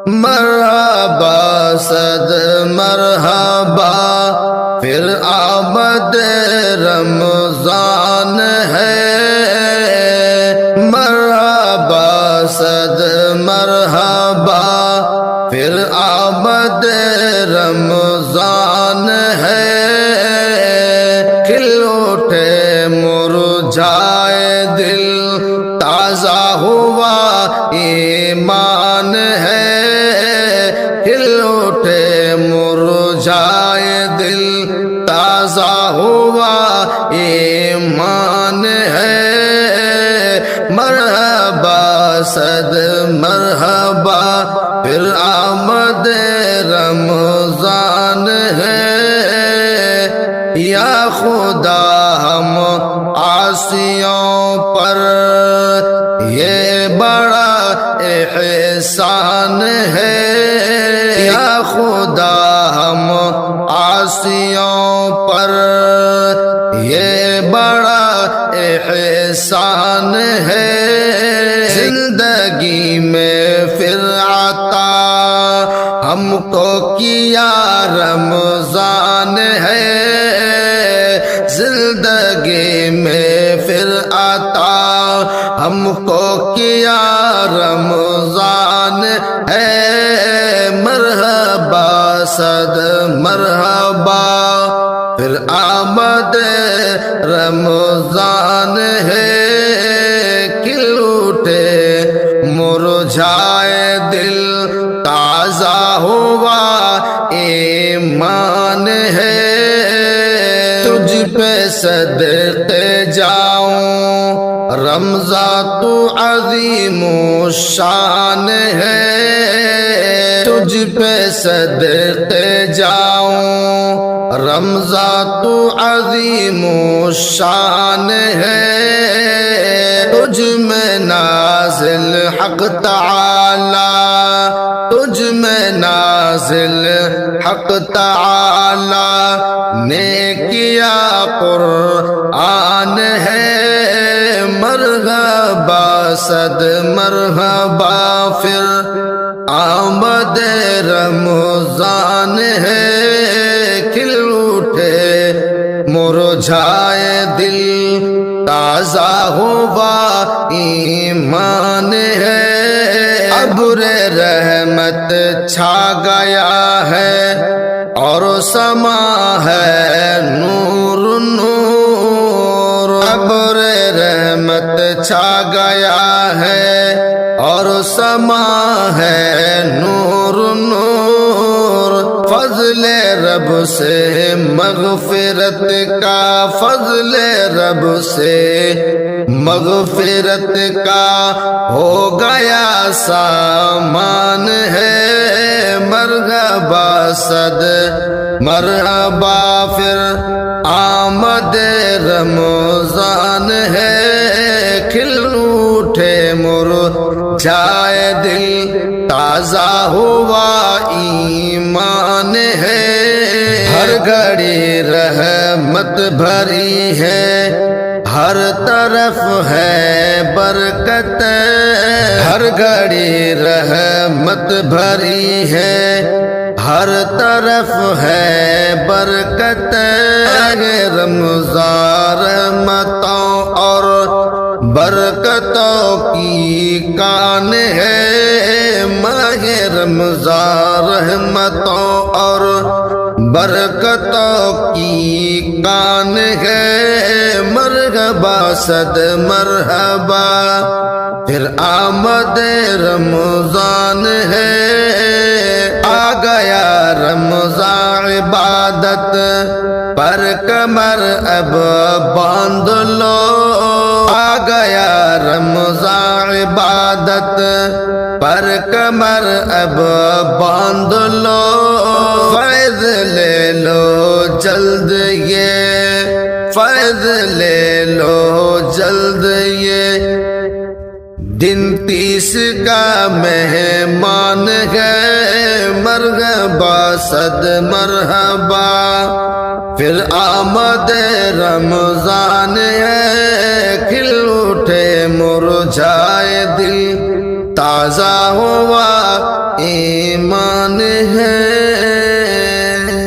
مرحبا صد مرحبا پھر آمد رمضان ہے، مرحبا صد مرحبا پھر آمد رمضان ہے، کھل اٹھے مرجھائے دل تازہ ہوا ایمان ہے، کھل اٹھے مرجھائے دل تازہ ہوا ایمان ہے، مرحبا صد مرحبا پھر آمد رمضان ہے، یا خدا ہم عاصیوں پر یہ بڑا احسان ہے، یا خدا ہم عاصیوں پر یہ بڑا احسان ہے، زندگی میں پھر عطا ہم کو کیا رمضان ہے، زندگی میں پھر عطا ہم کو کیا رمضان ہے، مرحبا صد مرحبا پھر آمد رمضان ہے، کھل اٹھے مرجھائے دل تازہ ہوا ایمان ہے، تجھ پہ صدقے جاؤں رمضان تو عظیم الشان ہے، تجھ پہ صدقے جاؤں رمضان تو عظیم الشان ہے، تجھ میں نازل حق تعالی، تجھ میں نازل حق تعالی نے کیا قرآن ہے، مرحبا صد مرحبا پھر آمد رمضان ہے، کھل اٹھے مرجھائے دل تازہ ہوا ایمان ہے، ابر رحمت چھا گیا ہے اور سما ہے نور نور، ابر رحمت چھا گیا ہے اور سما ہے نور نور، فضل رب سے مغفرت کا، فضل رب سے مغفرت کا ہو گیا سامان ہے، مرحبا صد مرحبا پھر آمد رمضان ہے، کھل اٹھے مرجھائے دل تازہ ہوا ایمان ہے، ہر گھڑی رحمت بھری ہے، ہر طرف ہے برکت، ہر گھڑی رحمت بھری ہے، ہر طرف ہے برکت، رمضان رحمتوں اور برکتوں کی کان ہے، ماہ رمضان رحمتوں اور برکتوں کی کان ہے، مرحبا صد مرحبا پھر آمد رمضان ہے، آ گیا رمضان عبادت پر کمر اب باندھ لو، آ گیا رمضان عبادت پر کمر اب باندھ لو، فیض لے لو جلد یہ، فیض لے لو جلد یہ، دن 30 کا مہمان ہے، مرحبا صد مرحبا پھر آمد رمضان ہے، کھل اٹھے مرجھائے دل تازہ ہوا ایمان ہے